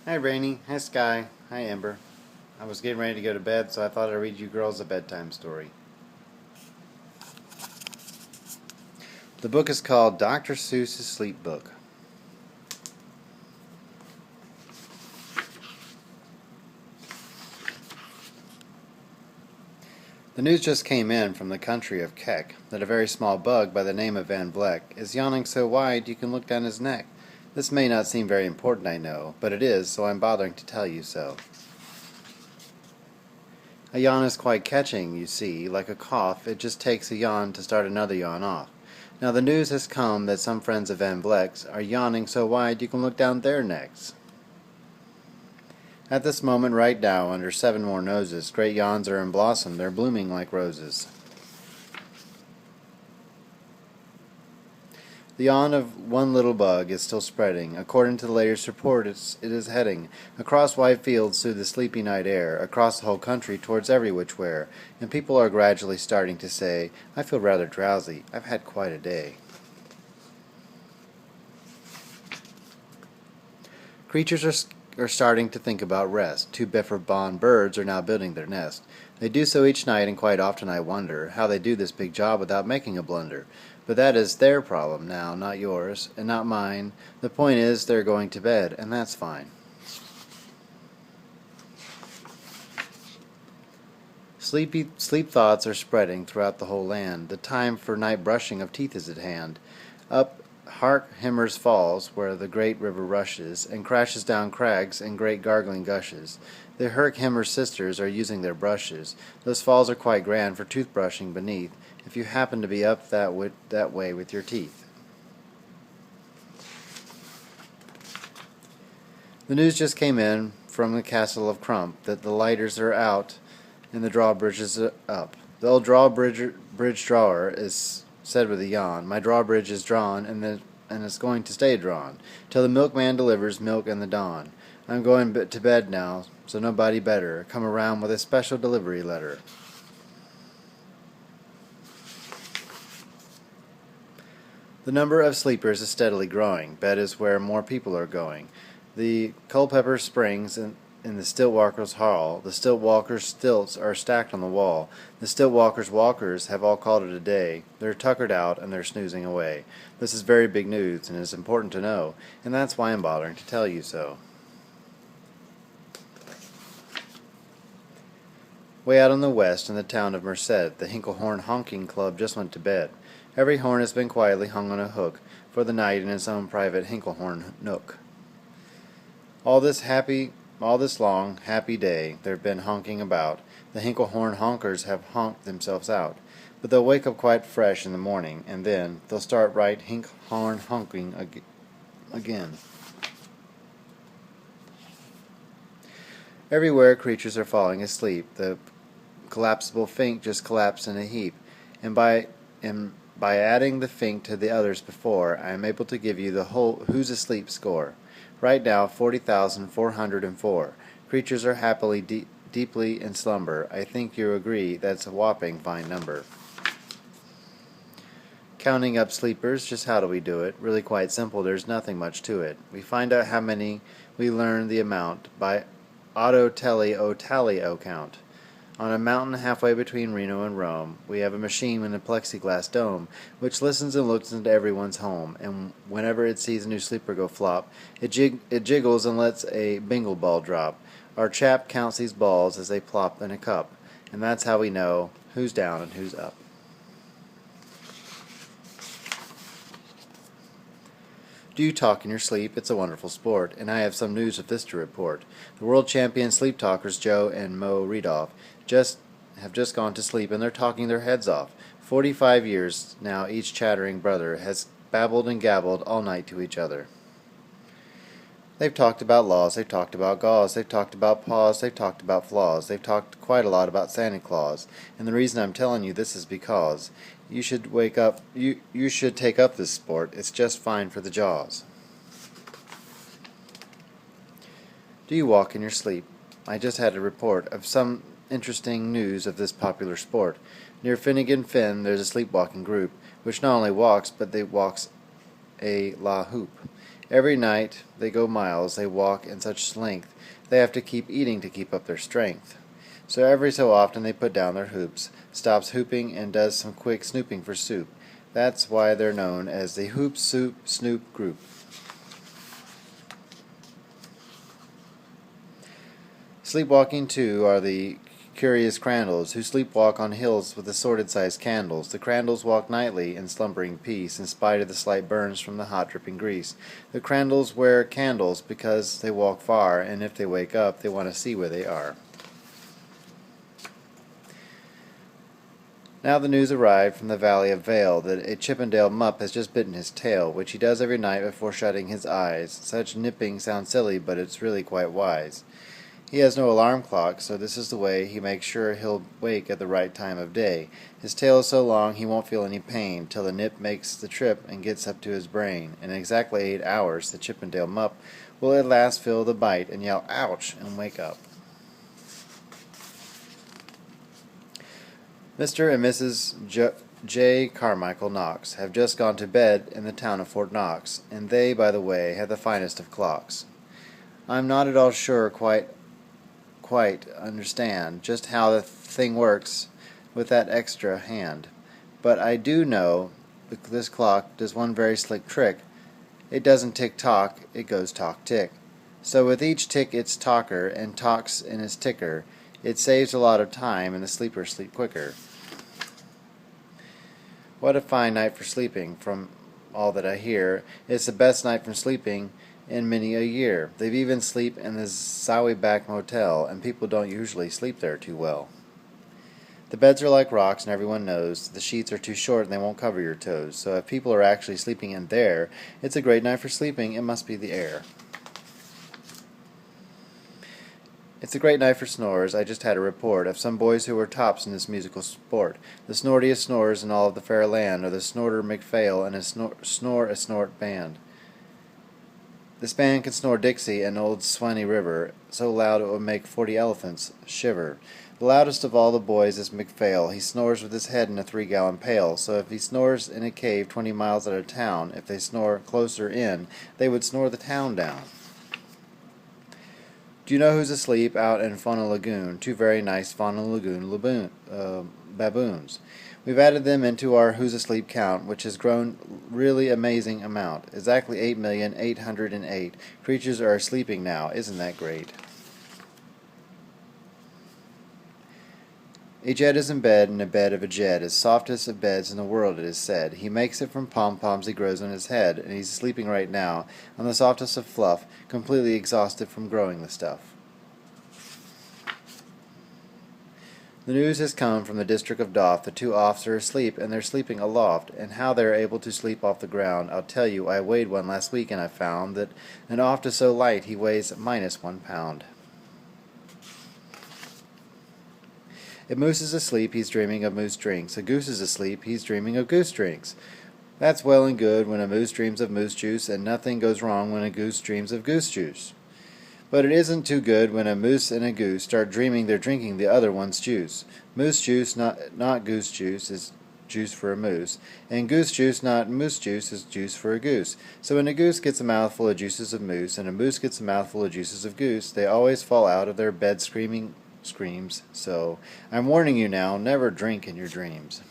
Hi Rainē, hi Skye, hi Ember. I was getting ready to go to bed, so I thought I'd read you girls a bedtime story. The book is called Dr. Seuss's Sleep Book. The news just came in from the country of Keck that a very small bug by the name of Van Vleck is yawning so wide you can look down his neck. This may not seem very important, I know, but it is, so I'm bothering to tell you so. A yawn is quite catching, you see. Like a cough, it just takes a yawn to start another yawn off. Now the news has come that some friends of Van Vleck's are yawning so wide you can look down their necks. At this moment right now, under 7 more noses, great yawns are in blossom, they're blooming like roses. The yawn of one little bug is still spreading. According to the latest report, it is heading across wide fields through the sleepy night air, across the whole country towards every which where, and people are gradually starting to say, I feel rather drowsy, I've had quite a day. Creatures are starting to think about rest. 2 Biffer birds are now building their nest. They do so each night, and quite often I wonder how they do this big job without making a blunder. But that is their problem now, not yours, and not mine. The point is, they're going to bed, and that's fine. Sleep thoughts are spreading throughout the whole land. The time for night brushing of teeth is at hand. Up Hark Himmers Falls, where the great river rushes, and crashes down crags and great gargling gushes. The Herkimer sisters are using their brushes. Those falls are quite grand for toothbrushing beneath, if you happen to be up that way with your teeth. The news just came in from the castle of Crump that the lighters are out and the drawbridge is up. The old drawbridge drawer is said with a yawn, my drawbridge is drawn and it's going to stay drawn till the milkman delivers milk in the dawn. I'm going to bed now, so nobody better come around with a special delivery letter. The number of sleepers is steadily growing. Bed is where more people are going. The Culpeper Springs in the Stiltwalkers' Hall. The Stiltwalkers' stilts are stacked on the wall. The Stiltwalkers' walkers have all called it a day. They're tuckered out and they're snoozing away. This is very big news and is important to know, and that's why I'm bothering to tell you so. Way out in the west, in the town of Merced, the Hinklehorn Honking Club just went to bed. Every horn has been quietly hung on a hook for the night in its own private Hinklehorn nook. All this long, happy day they've been honking about. The Hinklehorn honkers have honked themselves out. But they'll wake up quite fresh in the morning, and then they'll start right Hinklehorn honking again. Everywhere creatures are falling asleep. The collapsible fink just collapsed in a heap, and by adding the fink to the others before, I am able to give you the whole who's asleep score. Right now, 40,404. Creatures are happily deeply in slumber. I think you agree that's a whopping fine number. Counting up sleepers, just how do we do it? Really quite simple, there's nothing much to it. We find out how many, we learn the amount by tally count. On a mountain halfway between Reno and Rome, we have a machine in a plexiglass dome, which listens and looks into everyone's home, and whenever it sees a new sleeper go flop, it jiggles and lets a bingle ball drop. Our chap counts these balls as they plop in a cup, and that's how we know who's down and who's up. Do you talk in your sleep? It's a wonderful sport, and I have some news of this to report. The world champion sleep talkers Joe and Mo Redoff have just gone to sleep, and they're talking their heads off. 45 years now each chattering brother has babbled and gabbled all night to each other. They've talked about laws, they've talked about gauze, they've talked about paws, they've talked about flaws, they've talked quite a lot about Santa Claus, and the reason I'm telling you this is because you should you should take up this sport. It's just fine for the jaws. Do you walk in your sleep? I just had a report of some interesting news of this popular sport. Near Finnegan Fen there's a sleepwalking group, which not only walks, but they walks a la hoop. Every night they go miles, they walk in such length, they have to keep eating to keep up their strength. So every so often they put down their hoops, stops hooping, and does some quick snooping for soup. That's why they're known as the Hoop Soup Snoop Group. Sleepwalking, too, are the curious crandles, who sleepwalk on hills with assorted-sized candles. The crandles walk nightly in slumbering peace, in spite of the slight burns from the hot dripping grease. The crandles wear candles because they walk far, and if they wake up, they want to see where they are. Now the news arrived from the Valley of Vale that a Chippendale mupp has just bitten his tail, which he does every night before shutting his eyes. Such nipping sounds silly, but it's really quite wise. He has no alarm clock, so this is the way he makes sure he'll wake at the right time of day. His tail is so long he won't feel any pain till the nip makes the trip and gets up to his brain. In exactly 8 hours, the Chippendale mupp will at last feel the bite and yell "ouch" and wake up. Mr. and Mrs. J. Carmichael Knox have just gone to bed in the town of Fort Knox, and they, by the way, have the finest of clocks. I'm not at all sure quite understand just how the thing works with that extra hand, but I do know this clock does one very slick trick. It doesn't tick-tock, it goes talk-tick. So with each tick it's talker, and talks in its ticker. It saves a lot of time, and the sleepers sleep quicker. What a fine night for sleeping, from all that I hear. It's the best night for sleeping in many a year. They've even sleep in the Zowie-back Motel, and people don't usually sleep there too well. The beds are like rocks, and everyone knows the sheets are too short and they won't cover your toes. So if people are actually sleeping in there, it's a great night for sleeping. It must be the air. It's a great night for snorers. I just had a report of some boys who were tops in this musical sport. The snortiest snorers in all of the fair land are the Snorter McPhail and his Snore-a-Snort band. This band can snore Dixie and Old Swanee River so loud it will make 40 elephants shiver. The loudest of all the boys is McPhail. He snores with his head in a 3-gallon pail, so if he snores in a cave 20 miles out of town, if they snore closer in, they would snore the town down. Do you know who's asleep out in Fauna Lagoon? 2 very nice Fauna Lagoon baboons. We've added them into our Who's Asleep count, which has grown really amazing amount. Exactly 8,808 creatures are sleeping now. Isn't that great? A Jed is in bed, and a bed of a Jed is softest of beds in the world, it is said. He makes it from pom-poms he grows on his head, and he's sleeping right now on the softest of fluff, completely exhausted from growing the stuff. The news has come from the district of Doff. The 2 offs are asleep, and they're sleeping aloft, and how they're able to sleep off the ground, I'll tell you. I weighed one last week, and I found that an oft is so light he weighs -1 pound. If Moose is asleep, he's dreaming of moose drinks. A goose is asleep, he's dreaming of goose drinks. That's well and good when a moose dreams of moose juice, and nothing goes wrong when a goose dreams of goose juice. But it isn't too good when a moose and a goose start dreaming they're drinking the other one's juice. Moose juice, not goose juice, is juice for a moose, and goose juice, not moose juice, is juice for a goose. So when a goose gets a mouthful of juices of moose, and a moose gets a mouthful of juices of goose, they always fall out of their bed screams. So I'm warning you now, never drink in your dreams.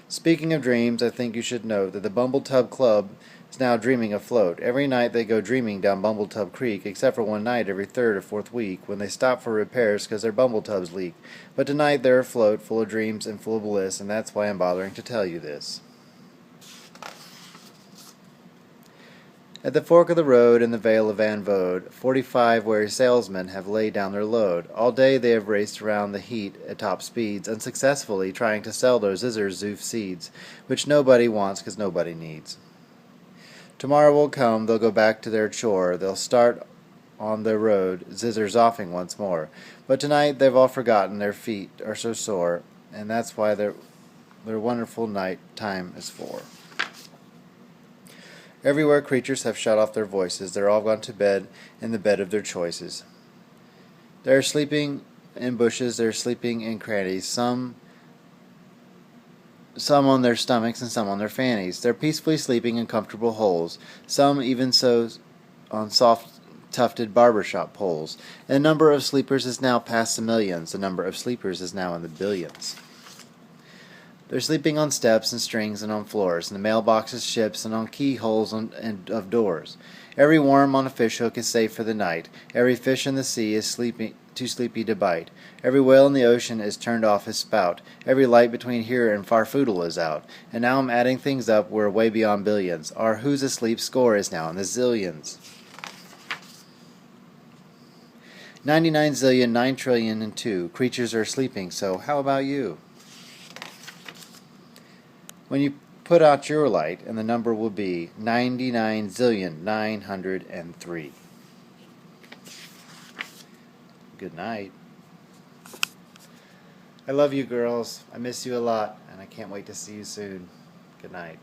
Speaking of dreams, I think you should know that the Bumbletub Club is now dreaming afloat. Every night they go dreaming down Bumbletub Creek, except for one night every 3rd or 4th week, when they stop for repairs because their bumbletubs leak. But tonight they're afloat, full of dreams and full of bliss, and that's why I'm bothering to tell you this. At the fork of the road in the Vale of Van Vode, 45 wary salesmen have laid down their load. All day they have raced around the heat at top speeds, unsuccessfully trying to sell their zoof seeds, which nobody wants because nobody needs. Tomorrow will come, they'll go back to their chore, they'll start on their road, zizzers-offing once more. But tonight they've all forgotten their feet are so sore, and that's why their wonderful night time is for. Everywhere creatures have shut off their voices. They're all gone to bed in the bed of their choices. They're sleeping in bushes, they're sleeping in crannies. Some some on their stomachs and some on their fannies. They're peacefully sleeping in comfortable holes, some even so on soft tufted barbershop poles. And the number of sleepers is now past the millions. The number of sleepers is now in the billions. They're sleeping on steps and strings and on floors, in the mailboxes, ships, and on keyholes of doors. Every worm on a fishhook is safe for the night. Every fish in the sea is too sleepy to bite. Every whale in the ocean is turned off his spout. Every light between here and Farfoodle is out. And now I'm adding things up, we're way beyond billions. Our who's asleep score is now in the zillions. 99 zillion, 9 trillion, and 2 creatures are sleeping, so how about you? When you put out your light, and the number will be 99 zillion, 903. Good night. I love you, girls. I miss you a lot, and I can't wait to see you soon. Good night.